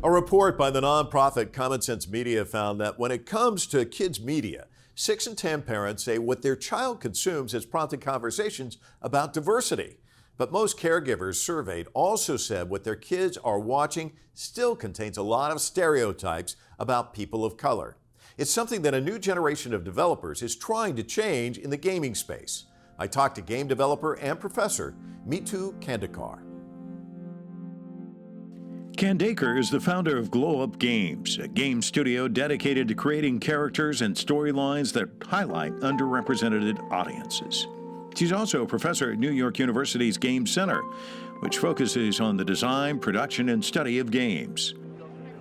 A report by the nonprofit Common Sense Media found that when it comes to kids' media, 6 in 10 parents say what their child consumes has prompted conversations about diversity. But most caregivers surveyed also said what their kids are watching still contains a lot of stereotypes about people of color. It's something that a new generation of developers is trying to change in the gaming space. I talked to game developer and professor Mitu Khandaker. Khandaker is the founder of Glow Up Games, a game studio dedicated to creating characters and storylines that highlight underrepresented audiences. She's also a professor at New York University's Game Center, which focuses on the design, production, and study of games.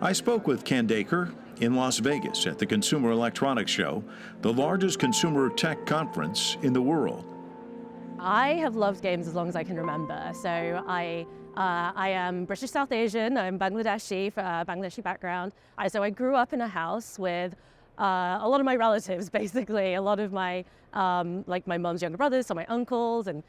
I spoke with Khandaker in Las Vegas at the Consumer Electronics Show, the largest consumer tech conference in the world. I have loved games as long as I can remember. So I am British South Asian. I'm Bangladeshi, Bangladeshi background. So I grew up in a house with a lot of my relatives, basically. A lot of my, like my mom's younger brothers, so my uncles, and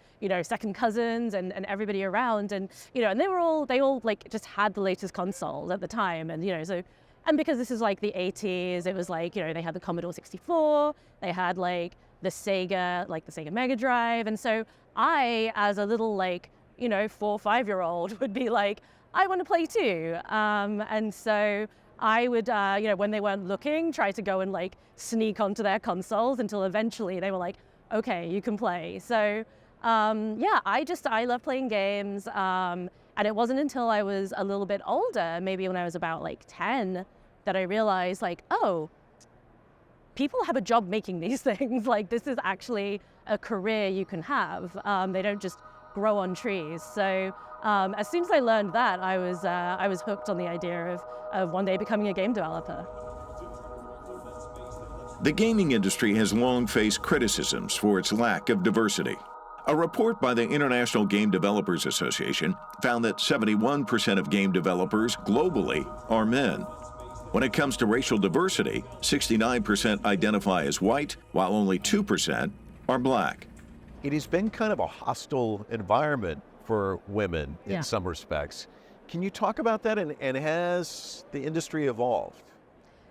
second cousins, and everybody around, and and they all like just had the latest consoles at the time, and and because this is like the 80s, it was like they had the Commodore 64, they had like the Sega Mega Drive, and so I, as a little 4 or 5 year old, would be like, I want to play too, and so I would, when they weren't looking, try to go and sneak onto their consoles until eventually they were like, okay, you can play. So yeah, I love playing games, and it wasn't until I was a little bit older, maybe when I was about 10, that I realized oh, people have a job making these things. This is actually a career you can have. They don't just grow on trees. So as soon as I learned that, I was hooked on the idea of one day becoming a game developer. The gaming industry has long faced criticisms for its lack of diversity. A report by the International Game Developers Association found that 71% of game developers globally are men. When it comes to racial diversity, 69% identify as white, while only 2% are black. It has been kind of a hostile environment for women in some respects. Can you talk about that, and has the industry evolved?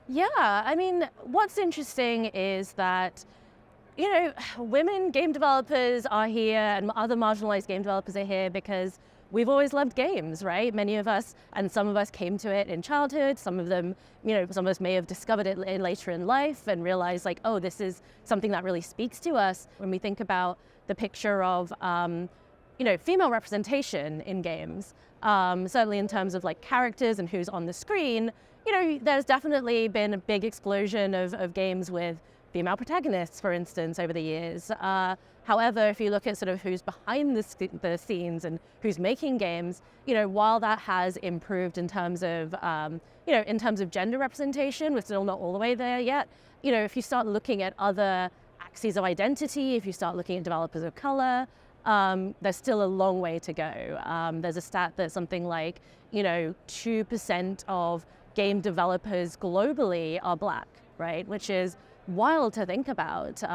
Yeah, I mean, what's interesting is that, women game developers are here and other marginalized game developers are here because we've always loved games, right? Many of us, and some of us came to it in childhood. Some of them, some of us may have discovered it later in life and realized oh, this is something that really speaks to us. When we think about the picture of, female representation in games, certainly in terms of characters and who's on the screen, there's definitely been a big explosion of games with female protagonists, for instance, over the years. However, if you look at sort of who's behind the scenes and who's making games, while that has improved in terms of, in terms of gender representation, we're still not all the way there yet. If you start looking at other axes of identity, if you start looking at developers of color, there's still a long way to go. There's a stat that something like, 2% of game developers globally are black, right? Which is wild to think about. So,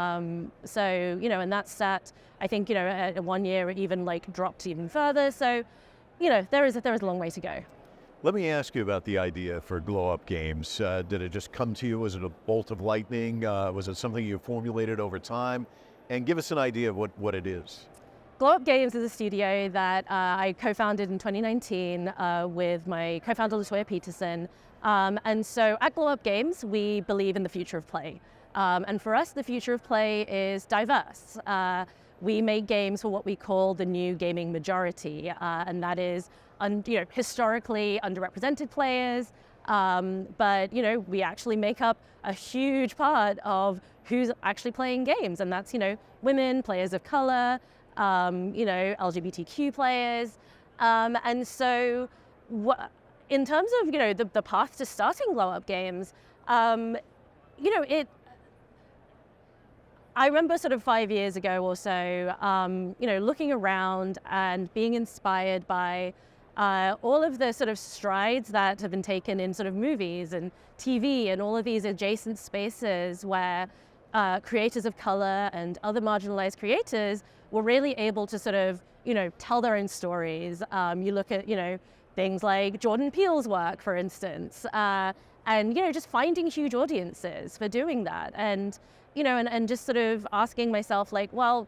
and that stat, I think, at 1 year it even dropped even further. So, there is a long way to go. Let me ask you about the idea for Glow Up Games. Did it just come to you? Was it a bolt of lightning? Was it something you formulated over time? And give us an idea of what it is. Glow Up Games is a studio that I co-founded in 2019 with my co-founder Latoya Peterson. And so at Glow Up Games, we believe in the future of play. And for us, the future of play is diverse. We make games for what we call the new gaming majority, and that is historically underrepresented players, but we actually make up a huge part of who's actually playing games, and that's women, players of color, LGBTQ players, and so in terms of the path to starting Glow Up Games, I remember sort of 5 years ago or so, looking around and being inspired by all of the sort of strides that have been taken in sort of movies and TV and all of these adjacent spaces where creators of color and other marginalized creators were really able to sort of, tell their own stories. You look at, things like Jordan Peele's work, for instance, and just finding huge audiences for doing that, and and just sort of asking myself, like, well,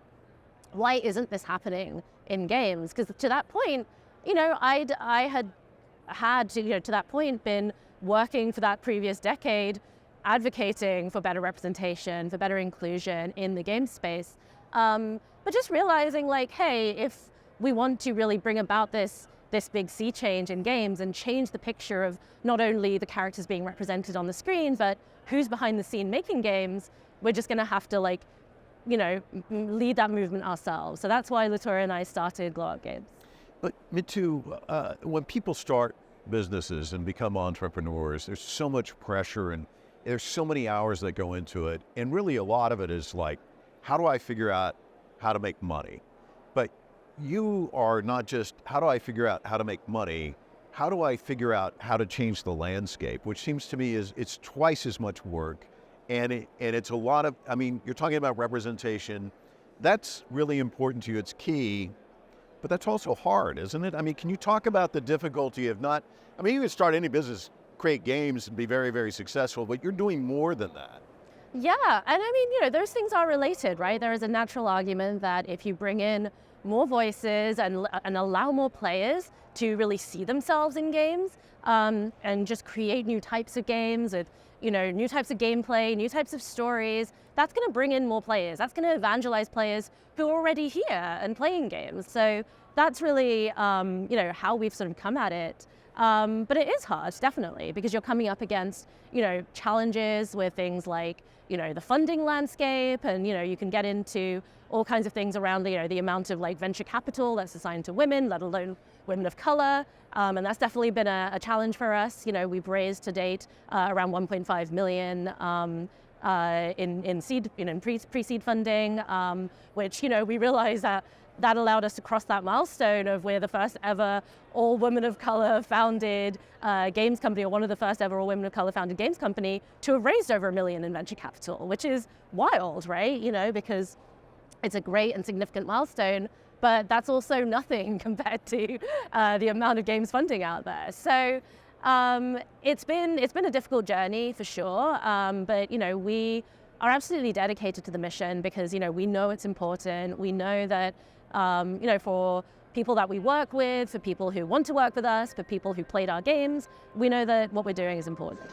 why isn't this happening in games? Because to that point, I had to that point been working for that previous decade, advocating for better representation, for better inclusion in the game space. But just realizing, like, hey, if we want to really bring about this big sea change in games and change the picture of not only the characters being represented on the screen, but who's behind the scene making games, we're just going to have to, like, lead that movement ourselves. So that's why Latoya and I started Glow Up Games. But Mitu, when people start businesses and become entrepreneurs, there's so much pressure and there's so many hours that go into it. And really a lot of it is like, how do I figure out how to make money? But you are not just, how do I figure out how to make money? How do I figure out how to change the landscape? Which seems to me it's twice as much work. And it's a lot of, I mean, you're talking about representation. That's really important to you. It's key. But that's also hard, isn't it? I mean, can you talk about the difficulty of not, I mean, you can start any business, create games and be very, very successful, but you're doing more than that. Yeah, and I mean, those things are related, right? There is a natural argument that if you bring in more voices and allow more players to really see themselves in games, and just create new types of games with, new types of gameplay, new types of stories, that's going to bring in more players. That's going to evangelize players who are already here and playing games. So that's really, how we've sort of come at it. But it is hard, definitely, because you're coming up against, challenges with things like, the funding landscape, and, you can get into all kinds of things around, the amount of like venture capital that's assigned to women, let alone women of color. And that's definitely been a challenge for us. We've raised to date around 1.5 million in seed, pre-seed funding, which, we realize that allowed us to cross that milestone of we're the first ever all women of color founded games company, or one of the first ever all women of color founded games company to have raised over $1 million in venture capital, which is wild, right? Because it's a great and significant milestone, but that's also nothing compared to the amount of games funding out there. So it's been a difficult journey for sure, but we are absolutely dedicated to the mission because we know it's important. We know that for people that we work with, for people who want to work with us, for people who played our games, we know that what we're doing is important.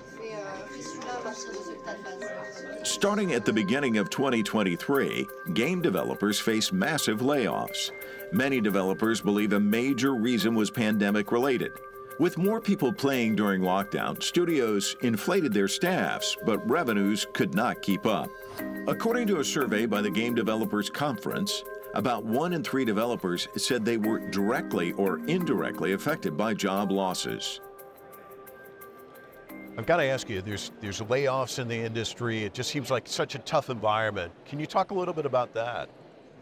Starting at the beginning of 2023, game developers face massive layoffs. Many developers believe a major reason was pandemic-related. With more people playing during lockdown, studios inflated their staffs, but revenues could not keep up. According to a survey by the Game Developers Conference, about 1 in 3 developers said they were directly or indirectly affected by job losses. I've got to ask you, there's layoffs in the industry. It just seems like such a tough environment. Can you talk a little bit about that?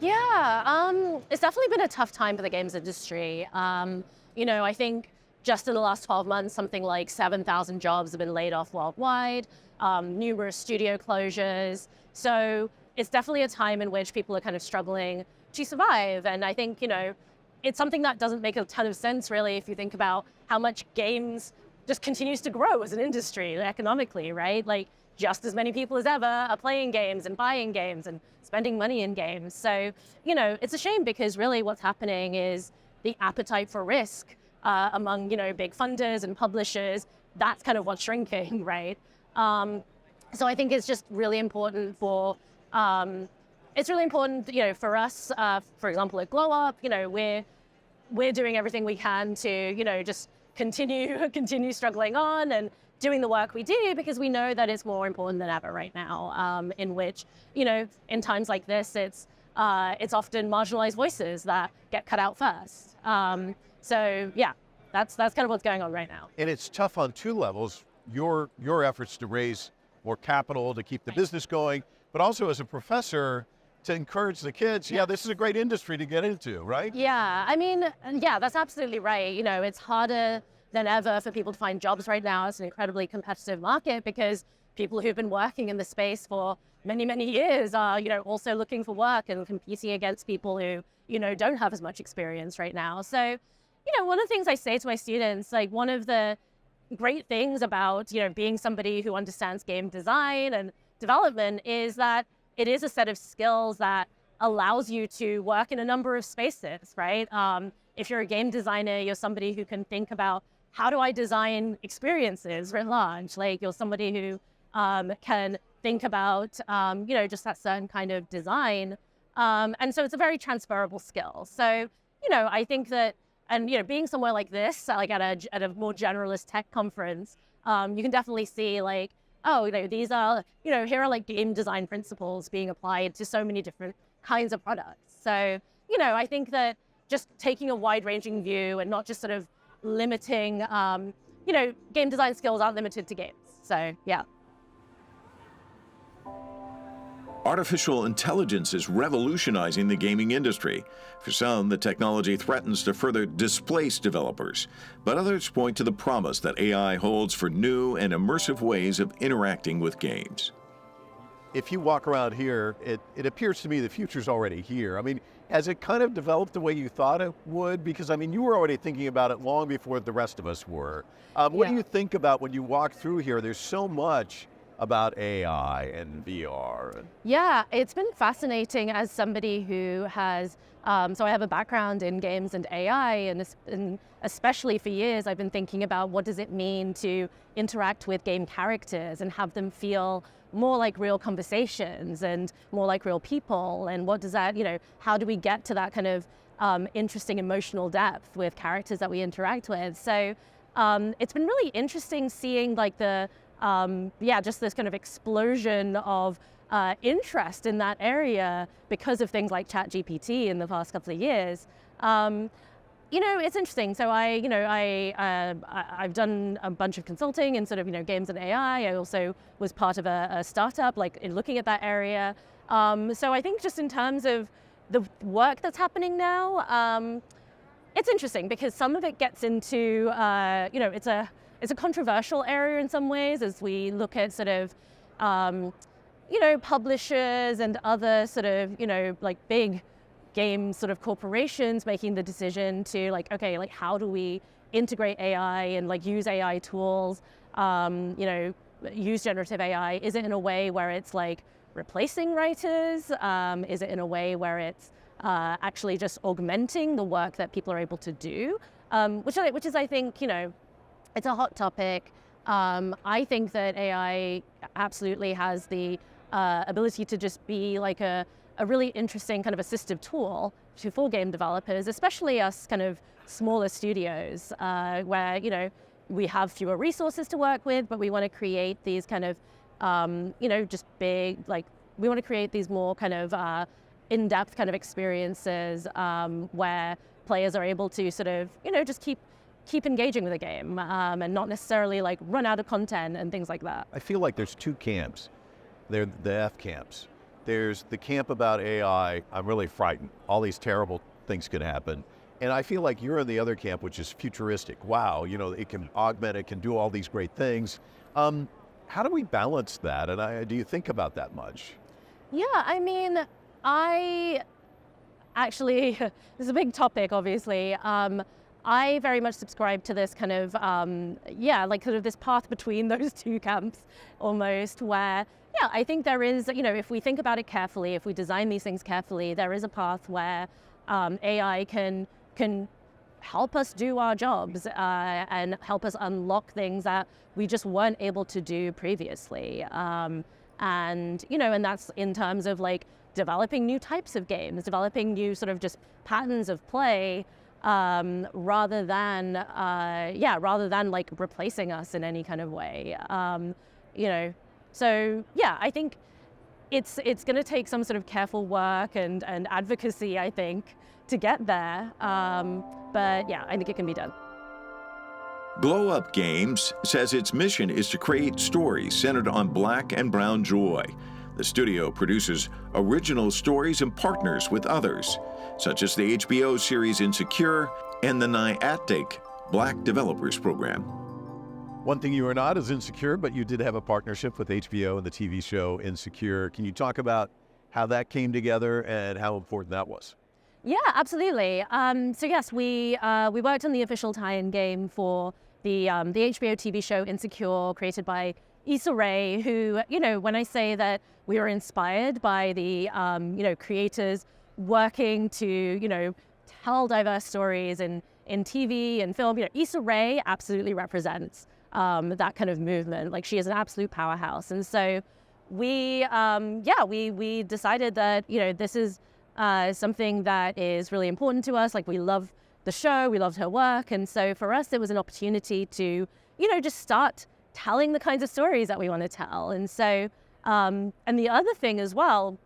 Yeah, it's definitely been a tough time for the games industry. I think just in the last 12 months, something like 7,000 jobs have been laid off worldwide, numerous studio closures. So it's definitely a time in which people are kind of struggling to survive. And I think, it's something that doesn't make a ton of sense, really, if you think about how much games just continues to grow as an industry economically, right? Like, just as many people as ever are playing games and buying games and spending money in games. So, it's a shame because really what's happening is the appetite for risk among, big funders and publishers, that's kind of what's shrinking, right? So I think it's just really important for, for us, for example, at Glow Up, we're doing everything we can to, just continue struggling on and doing the work we do because we know that it's more important than ever right now, in which, in times like this, it's often marginalized voices that get cut out first. So yeah, that's kind of what's going on right now. And it's tough on 2 levels. Your efforts to raise more capital to keep the business going, but also as a professor to encourage the kids, this is a great industry to get into, right? Yeah, I mean, that's absolutely right. It's harder than ever for people to find jobs right now. It's an incredibly competitive market because people who've been working in the space for many, many years are, also looking for work and competing against people who, don't have as much experience right now. So, one of the things I say to my students, like one of the great things about, being somebody who understands game design and development is that it is a set of skills that allows you to work in a number of spaces, right? If you're a game designer, you're somebody who can think about how do I design experiences writ large? Like you're somebody who can think about, just that certain kind of design. And so it's a very transferable skill. So, I think that, and, being somewhere like this, like at a more generalist tech conference, you can definitely see like, oh, these are, here are like game design principles being applied to so many different kinds of products. So, I think that just taking a wide-ranging view and not just sort of limiting, game design skills aren't limited to games. So, yeah. Artificial intelligence is revolutionizing the gaming industry. For some, the technology threatens to further displace developers, but others point to the promise that AI holds for new and immersive ways of interacting with games. If you walk around here, it appears to me the future's already here. I mean, has it kind of developed the way you thought it would? Because, I mean, you were already thinking about it long before the rest of us were. What do you think about when you walk through here? There's so much about AI and VR. Yeah, it's been fascinating as somebody who has, so I have a background in games and AI, and especially for years, I've been thinking about what does it mean to interact with game characters and have them feel more like real conversations and more like real people, and what does that, how do we get to that kind of interesting emotional depth with characters that we interact with? So it's been really interesting seeing like just this kind of explosion of interest in that area because of things like ChatGPT in the past couple of years. It's interesting. So I've done a bunch of consulting in sort of, games and AI. I also was part of a startup like in looking at that area. So I think just in terms of the work that's happening now, it's interesting because some of it gets into, it's a controversial area in some ways as we look at sort of, publishers and other sort of, like big game sort of corporations making the decision to like, okay, like how do we integrate AI and like use AI tools, use generative AI? Is it in a way where it's like replacing writers? Is it in a way where it's actually just augmenting the work that people are able to do? Which is, I think, it's a hot topic. I think that AI absolutely has the ability to just be like a really interesting kind of assistive tool for game developers, especially us kind of smaller studios where, we have fewer resources to work with, but we want to create these kind of, just big, like we want to create these more kind of in-depth kind of experiences where players are able to sort of, just keep engaging with the game and not necessarily like run out of content and things like that. I feel like there's two camps. They're the F camps. There's the camp about AI, I'm really frightened. All these terrible things could happen. And I feel like you're in the other camp, which is futuristic. Wow, it can augment, it can do all these great things. How do we balance that? And do you think about that much? Yeah, I mean, I actually, this is a big topic, obviously. I very much subscribe to this kind of, like sort of this path between those two camps almost where, I think there is, if we think about it carefully, if we design these things carefully, there is a path where AI can help us do our jobs and help us unlock things that we just weren't able to do previously. And that's in terms of like developing new types of games, developing new sort of just patterns of play, rather than like replacing us in any kind of way. So I think it's going to take some sort of careful work and advocacy, I think, to get there. But I think it can be done. Glow Up Games says its mission is to create stories centered on Black and brown joy. The studio produces original stories and partners with others, such as the HBO series Insecure and the Niantic Black Developers Program. One thing you are not is Insecure, but you did have a partnership with HBO and the TV show Insecure. Can you talk about how that came together and how important that was? Yeah, absolutely. So yes, we worked on the official tie-in game for the HBO TV show Insecure, created by Issa Rae, who, when I say that we were inspired by the creators working to tell diverse stories in TV and film, Issa Rae absolutely represents that kind of movement. Like, she is an absolute powerhouse, and so we decided that this is something that is really important to us. Like, we love the show, we loved her work. And so for us, it was an opportunity to, just start telling the kinds of stories that we want to tell. And so, and the other thing as well,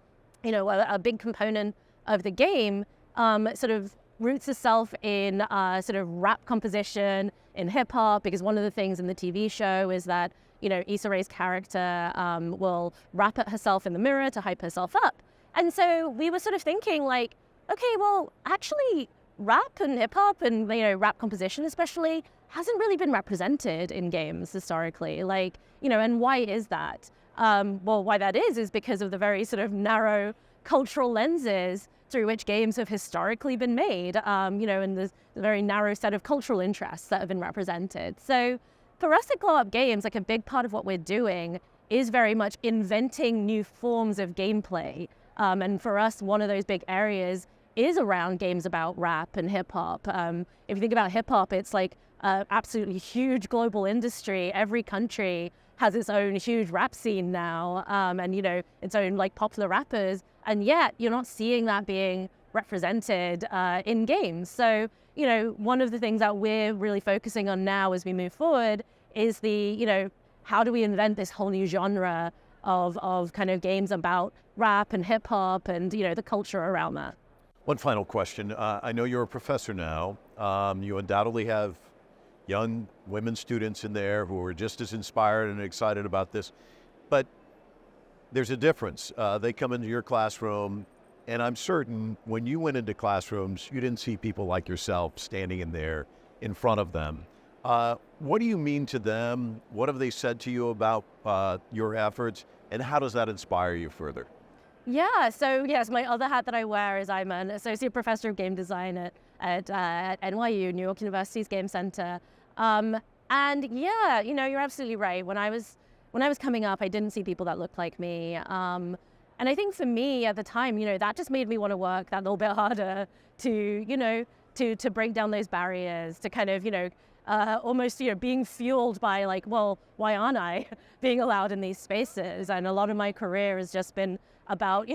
a big component of the game sort of roots itself in sort of rap composition, in hip hop, because one of the things in the TV show is that, Issa Rae's character will rap at herself in the mirror to hype herself up. And so we were sort of thinking like, okay, well, actually rap and hip hop and, rap composition especially hasn't really been represented in games historically. Like, and why is that? Well, why that is because of the very sort of narrow cultural lenses through which games have historically been made, and the very narrow set of cultural interests that have been represented. So for us at Glow Up Games, like, a big part of what we're doing is very much inventing new forms of gameplay. And for us, one of those big areas is around games about rap and hip hop. If you think about hip hop, it's like absolutely huge global industry. Every country has its own huge rap scene now, and its own like popular rappers. And yet you're not seeing that being represented in games. So one of the things that we're really focusing on now as we move forward is the how do we invent this whole new genre of kind of games about rap and hip hop and the culture around that. One final question. I know you're a professor now. You undoubtedly have young women students in there who are just as inspired and excited about this, but there's a difference. They come into your classroom, and I'm certain when you went into classrooms, you didn't see people like yourself standing in there in front of them. What do you mean to them? What have they said to you about your efforts, and how does that inspire you further? Yeah, so yes, my other hat that I wear is I'm an associate professor of game design at NYU, New York University's Game Center. And yeah, you're absolutely right. When I was coming up, I didn't see people that looked like me. And I think for me at the time, that just made me want to work that little bit harder to break down those barriers, to kind of, almost, being fueled by like, well, why aren't I being allowed in these spaces? And a lot of my career has just been about,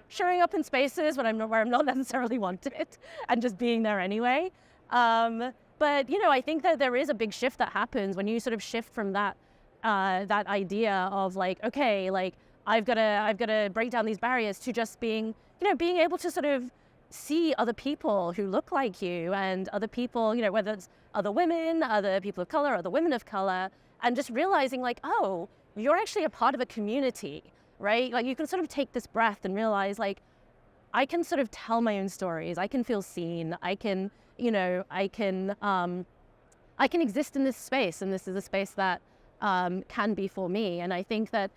showing up in spaces where I'm not necessarily wanted and just being there anyway. But, I think that there is a big shift that happens when you sort of shift from that idea of like, okay, like I've got to break down these barriers to just being able to sort of see other people who look like you and other people, whether it's other women, other people of color, other women of color, and just realizing like, oh, you're actually a part of a community, right? Like, you can sort of take this breath and realize like, I can sort of tell my own stories. I can feel seen. I can exist in this space, and this is a space that can be for me. And I think that,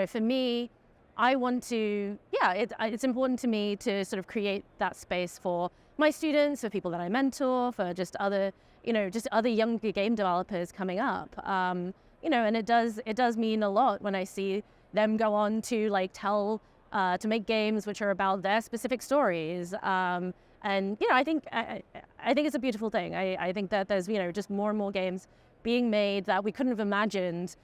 for me, I want to, it's important to me to sort of create that space for my students, for people that I mentor, for just other, just other younger game developers coming up. And it does mean a lot when I see them go on to like tell, to make games which are about their specific stories. And, I think it's a beautiful thing. I think that there's, just more and more games being made that we couldn't have imagined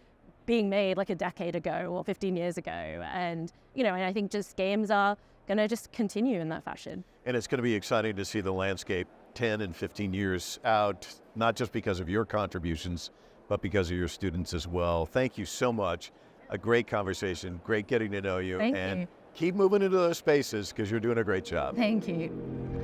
being made like a decade ago or 15 years ago. And, and I think just games are going to just continue in that fashion. And it's going to be exciting to see the landscape 10 and 15 years out, not just because of your contributions, but because of your students as well. Thank you so much. A great conversation, great getting to know you. Thank and you. Keep moving into those spaces because you're doing a great job. Thank you.